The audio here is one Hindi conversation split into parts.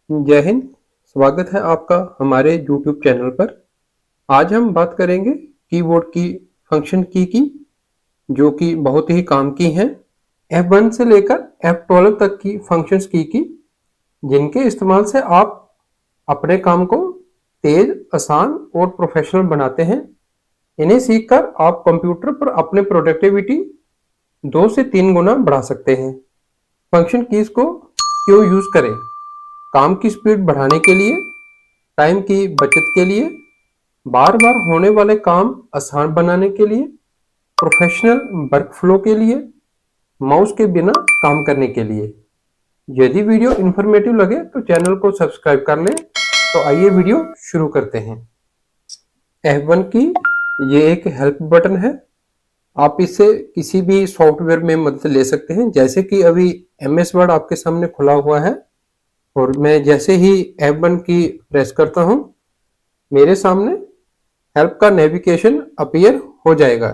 जय हिंद। स्वागत है आपका हमारे YouTube चैनल पर। आज हम बात करेंगे कीबोर्ड की फंक्शन की जो कि बहुत ही काम की हैं। F1 से लेकर F12 तक की फंक्शंस की जिनके इस्तेमाल से आप अपने काम को तेज, आसान और प्रोफेशनल बनाते हैं। इन्हें सीखकर आप कंप्यूटर पर अपने प्रोडक्टिविटी 2 से 3 गुना बढ़ा सकते हैं। फंक्शन कीज को क्यों यूज करें? काम की स्पीड बढ़ाने के लिए, टाइम की बचत के लिए, बार बार होने वाले काम आसान बनाने के लिए, प्रोफेशनल वर्क फ्लो के लिए, माउस के बिना काम करने के लिए। यदि वीडियो इन्फॉर्मेटिव लगे तो चैनल को सब्सक्राइब कर लें। तो आइए वीडियो शुरू करते हैं। F1 की ये एक हेल्प बटन है। आप इससे किसी भी सॉफ्टवेयर में मदद ले सकते हैं। जैसे कि अभी MS वर्ड आपके सामने खुला हुआ है और मैं जैसे ही F1 की प्रेस करता हूं, मेरे सामने हेल्प का नेविगेशन अपीयर हो जाएगा।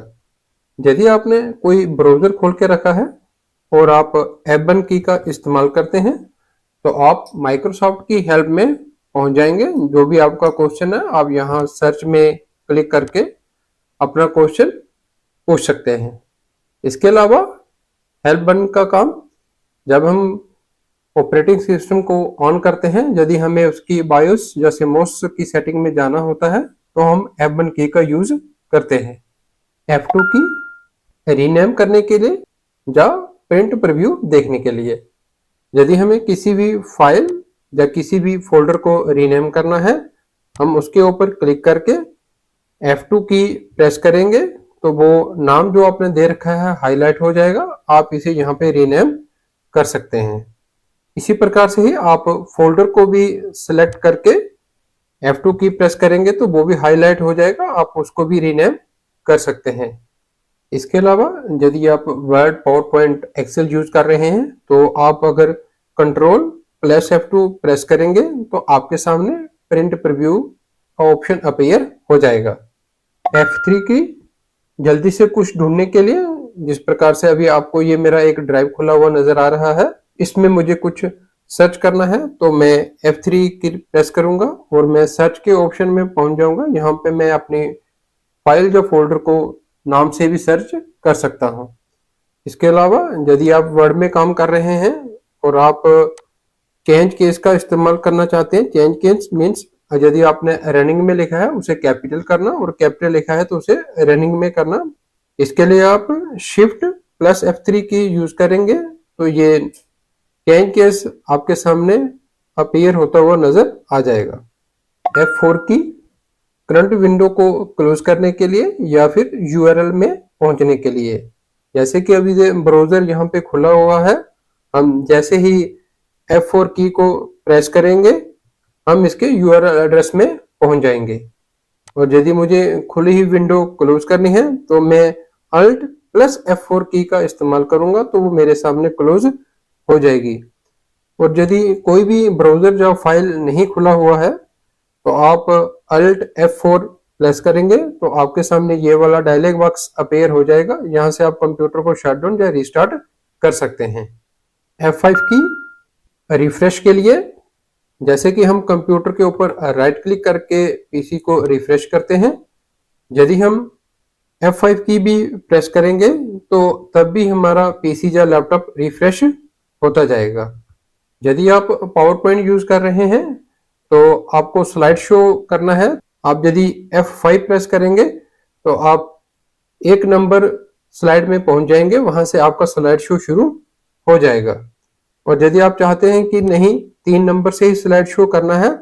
यदि आपने कोई ब्राउजर खोल के रखा है और आप F1 की का इस्तेमाल करते हैं तो आप माइक्रोसॉफ्ट की हेल्प में पहुंच जाएंगे। जो भी आपका क्वेश्चन है आप यहां सर्च में क्लिक करके अपना क्वेश्चन पूछ सकते हैं। इसके अलावा हेल्प बटन का काम जब हम ऑपरेटिंग सिस्टम को ऑन करते हैं, यदि हमें उसकी बायोस या सिमोस की सेटिंग में जाना होता है तो हम F1 की का यूज करते हैं। F2 की रीनेम करने के लिए या प्रिंट प्रीव्यू देखने के लिए। यदि हमें किसी भी फाइल या किसी भी फोल्डर को रीनेम करना है, हम उसके ऊपर क्लिक करके F2 की प्रेस करेंगे तो वो नाम जो आपने दे रखा है हाईलाइट हो जाएगा। आप इसे यहाँ पे रीनेम कर सकते हैं। इसी प्रकार से ही आप फोल्डर को भी सिलेक्ट करके F2 की प्रेस करेंगे तो वो भी हाईलाइट हो जाएगा। आप उसको भी रीनेम कर सकते हैं। इसके अलावा यदि आप Word, PowerPoint, Excel use कर रहे हैं तो आप अगर कंट्रोल प्लस F2 प्रेस करेंगे तो आपके सामने प्रिंट प्रीव्यू का ऑप्शन अपीयर हो जाएगा। F3 की जल्दी से कुछ ढूंढने के लिए, जिस प्रकार से अभी आपको ये मेरा एक ड्राइव खुला हुआ नजर आ रहा है, इसमें मुझे कुछ सर्च करना है तो मैं F3 की प्रेस करूंगा और मैं सर्च के ऑप्शन में पहुंच जाऊंगा। यहाँ पे मैं अपनी फाइल या फोल्डर को नाम से भी सर्च कर सकता हूं। इसके अलावा यदि आप वर्ड में काम कर रहे हैं और आप चेंज केस का इस्तेमाल करना चाहते हैं, चेंज केस मीन्स यदि आपने रनिंग में लिखा है उसे कैपिटल करना और कैपिटल लिखा है तो उसे रनिंग में करना। इसके लिए आप शिफ्ट प्लस F3 की यूज करेंगे तो ये चेंज केस आपके सामने अपीयर होता हुआ नजर आ जाएगा। F4 की करंट विंडो को क्लोज करने के लिए या फिर URL में पहुंचने के लिए। जैसे कि अभी ब्राउजर यहाँ पे खुला हुआ है, हम जैसे ही F4 की को प्रेस करेंगे हम इसके URL एड्रेस में पहुंच जाएंगे। और यदि मुझे खुली हुई विंडो क्लोज करनी है तो मैं Alt प्लस F4 की का इस्तेमाल करूंगा तो वो मेरे सामने क्लोज हो जाएगी। और यदि कोई भी ब्राउजर या फाइल नहीं खुला हुआ है तो आप Alt F4 प्रेस करेंगे तो आपके सामने ये वाला डायलॉग बॉक्स अपीयर हो जाएगा। यहाँ से आप कंप्यूटर को शट डाउन या रिस्टार्ट कर सकते हैं। F5 की रिफ्रेश के लिए, जैसे कि हम कंप्यूटर के ऊपर राइट क्लिक करके पीसी को रिफ्रेश करते हैं, यदि हम F5 की भी प्रेस करेंगे तो तब भी हमारा पीसी या लैपटॉप रिफ्रेश होता जाएगा। यदि आप पावर पॉइंट यूज कर रहे हैं तो आपको स्लाइड शो करना है, आप यदि F5 प्रेस करेंगे तो आप एक नंबर स्लाइड में पहुंच जाएंगे, वहां से आपका स्लाइड शो शुरू हो जाएगा। और यदि आप चाहते हैं कि नहीं 3 नंबर से ही स्लाइड शो करना है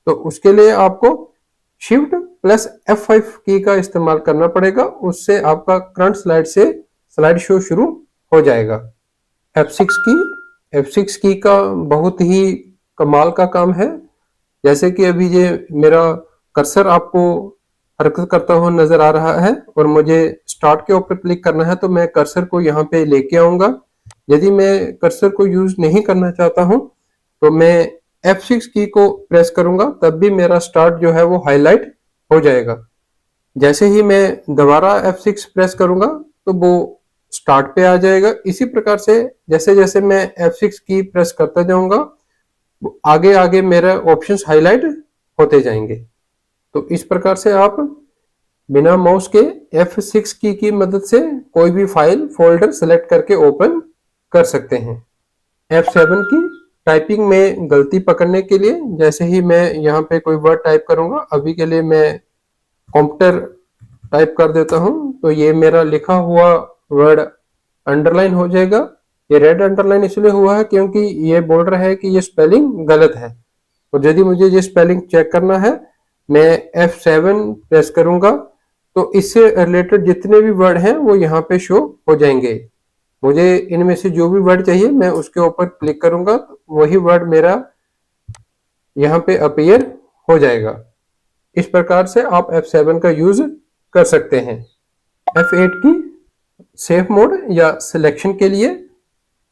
तो उसके लिए आपको शिफ्ट प्लस F5 की का इस्तेमाल करना पड़ेगा। उससे आपका करंट स्लाइड से स्लाइड शो शुरू हो जाएगा। F6 की का बहुत ही कमाल का काम है। जैसे कि अभी ये मेरा कर्सर आपको हरकत करता हुआ नजर आ रहा है और मुझे स्टार्ट के ऊपर क्लिक करना है तो मैं कर्सर को यहाँ पे लेके आऊंगा। यदि मैं कर्सर को यूज नहीं करना चाहता हूं तो मैं F6 की को प्रेस करूंगा, तब भी मेरा स्टार्ट जो है वो हाईलाइट हो जाएगा। जैसे ही मैं दोबारा F6 प्रेस करूंगा तो वो स्टार्ट पे आ जाएगा। इसी प्रकार से जैसे जैसे मैं F6 की प्रेस करता जाऊंगा आगे आगे मेरा ऑप्शंस हाईलाइट होते जाएंगे। तो इस प्रकार से आप बिना माउस के F6 की मदद से कोई भी फाइल फोल्डर सेलेक्ट करके ओपन कर सकते हैं। F7 की टाइपिंग में गलती पकड़ने के लिए जैसे ही मैं यहाँ पे कोई वर्ड टाइप करूंगा, अभी के लिए मैं कंप्यूटर टाइप कर देता हूं, तो ये मेरा लिखा हुआ वर्ड अंडरलाइन हो जाएगा। ये रेड अंडरलाइन इसलिए हुआ है क्योंकि ये बोल रहा है कि ये स्पेलिंग गलत है। और यदि मुझे ये स्पेलिंग चेक करना है, मैं F7 प्रेस करूंगा तो इससे रिलेटेड जितने भी वर्ड हैं वो यहाँ पे शो हो जाएंगे। मुझे इनमें से जो भी वर्ड चाहिए मैं उसके ऊपर क्लिक करूंगा, वही वर्ड मेरा यहाँ पे अपीयर हो जाएगा। इस प्रकार से आप F7 का यूज कर सकते हैं। F8 की सेव मोड या सिलेक्शन के लिए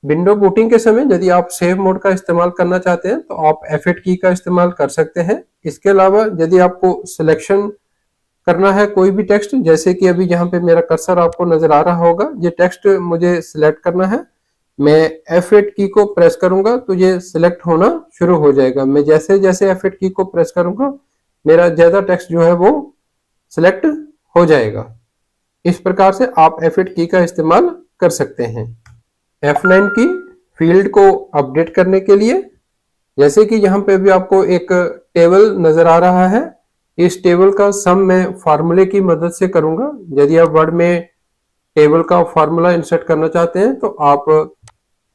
विंडो बूटिंग के समय यदि आप सेव मोड का इस्तेमाल करना चाहते हैं तो आप F8 की का इस्तेमाल कर सकते हैं। इसके अलावा यदि आपको सिलेक्शन करना है कोई भी टेक्स्ट, जैसे कि अभी यहाँ पे मेरा कर्सर आपको नजर आ रहा होगा, ये टेक्स्ट मुझे सिलेक्ट करना है, मैं F8 की को प्रेस करूंगा तो ये सिलेक्ट होना शुरू हो जाएगा। मैं जैसे जैसे F8 की को प्रेस करूंगा मेरा ज्यादा टेक्स्ट जो है वो सिलेक्ट हो जाएगा। इस प्रकार से आप F8 की का इस्तेमाल कर सकते हैं। F9 की फील्ड को अपडेट करने के लिए, जैसे कि यहाँ पे भी आपको एक टेबल नजर आ रहा है, इस टेबल का सम मैं फार्मूले की मदद से करूंगा। यदि आप वर्ड में टेबल का फार्मूला इंसर्ट करना चाहते हैं तो आप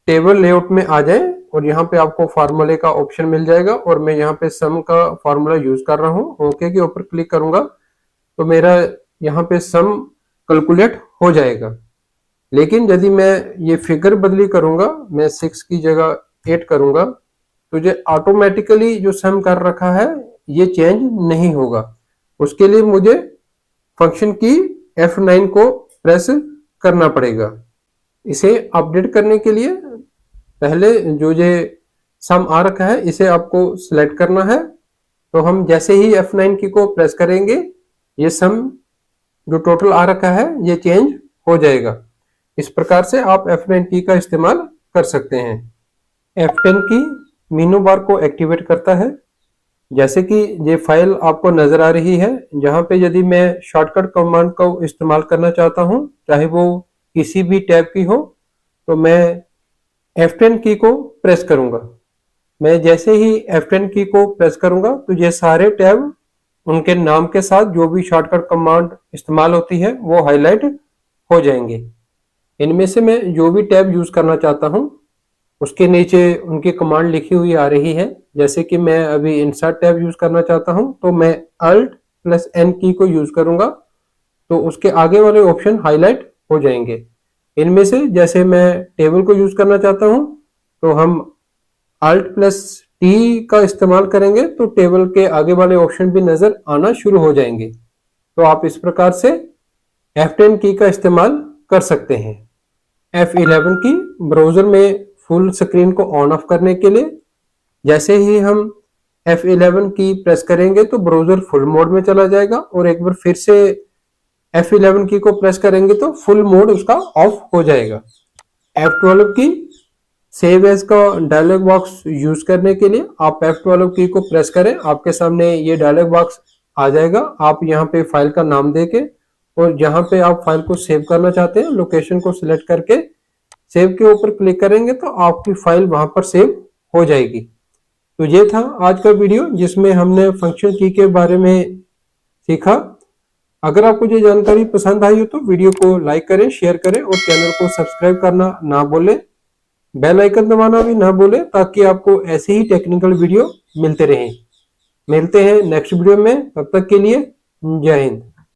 टेबल लेआउट में आ जाएं और यहाँ पे आपको फार्मूले का ऑप्शन मिल जाएगा और मैं यहाँ पे सम का फार्मूला यूज कर रहा हूँ। ओके के ऊपर क्लिक करूंगा तो मेरा यहाँ पे सम कैलकुलेट हो जाएगा। लेकिन यदि मैं ये फिगर बदली करूंगा, मैं 6 की जगह 8 करूंगा तो ये ऑटोमेटिकली जो सम कर रखा है ये चेंज नहीं होगा। उसके लिए मुझे फंक्शन की F9 को प्रेस करना पड़ेगा। इसे अपडेट करने के लिए पहले जो ये सम आ रखा है इसे आपको सिलेक्ट करना है, तो हम जैसे ही F9 की को प्रेस करेंगे ये सम जो टोटल आ रखा है ये चेंज हो जाएगा। इस प्रकार से आप F9 की का इस्तेमाल कर सकते हैं। F10 की मेनू बार को एक्टिवेट करता है। जैसे कि ये फाइल आपको नजर आ रही है, जहां पे यदि मैं शॉर्टकट कमांड को इस्तेमाल करना चाहता हूं, चाहे वो किसी भी टैब की हो, तो मैं F10 की को प्रेस करूंगा। मैं जैसे ही F10 की को प्रेस करूंगा तो ये सारे टैब उनके नाम के साथ जो भी शॉर्टकट कमांड इस्तेमाल होती है वो हाईलाइट हो जाएंगे। इनमें से मैं जो भी टैब यूज करना चाहता हूं उसके नीचे उनकी कमांड लिखी हुई आ रही है। जैसे कि मैं अभी इंसर्ट टैब यूज करना चाहता हूं तो मैं Alt+N की को यूज करूंगा तो उसके आगे वाले ऑप्शन हाईलाइट हो जाएंगे। इनमें से जैसे मैं टेबल को यूज करना चाहता हूं तो हम Alt+T का इस्तेमाल करेंगे तो टेबल के आगे वाले ऑप्शन भी नजर आना शुरू हो जाएंगे। तो आप इस प्रकार से F10 की का इस्तेमाल कर सकते हैं। F11 की ब्राउजर में फुल स्क्रीन को ऑन ऑफ करने के लिए, जैसे ही हम F11 की प्रेस करेंगे तो ब्राउजर फुल मोड में चला जाएगा और एक बार फिर से F11 की को प्रेस करेंगे तो फुल मोड उसका ऑफ हो जाएगा। F12 की सेव एज का डायलॉग बॉक्स यूज करने के लिए आप F12 की को प्रेस करें, आपके सामने ये डायलॉग बॉक्स आ जाएगा। आप यहाँ पे फाइल का नाम देके और जहां पे आप फाइल को सेव करना चाहते हैं लोकेशन को सिलेक्ट करके सेव के ऊपर क्लिक करेंगे तो आपकी फाइल वहां पर सेव हो जाएगी। तो ये था आज का वीडियो जिसमें हमने फंक्शन की के बारे में सीखा। अगर आपको ये जानकारी पसंद आई हो तो वीडियो को लाइक करें, शेयर करें और चैनल को सब्सक्राइब करना ना भूलें। बेल आइकन दबाना भी ना भूलें ताकि आपको ऐसे ही टेक्निकल वीडियो मिलते रहें। मिलते हैं नेक्स्ट वीडियो में, तब तक के लिए जय हिंद।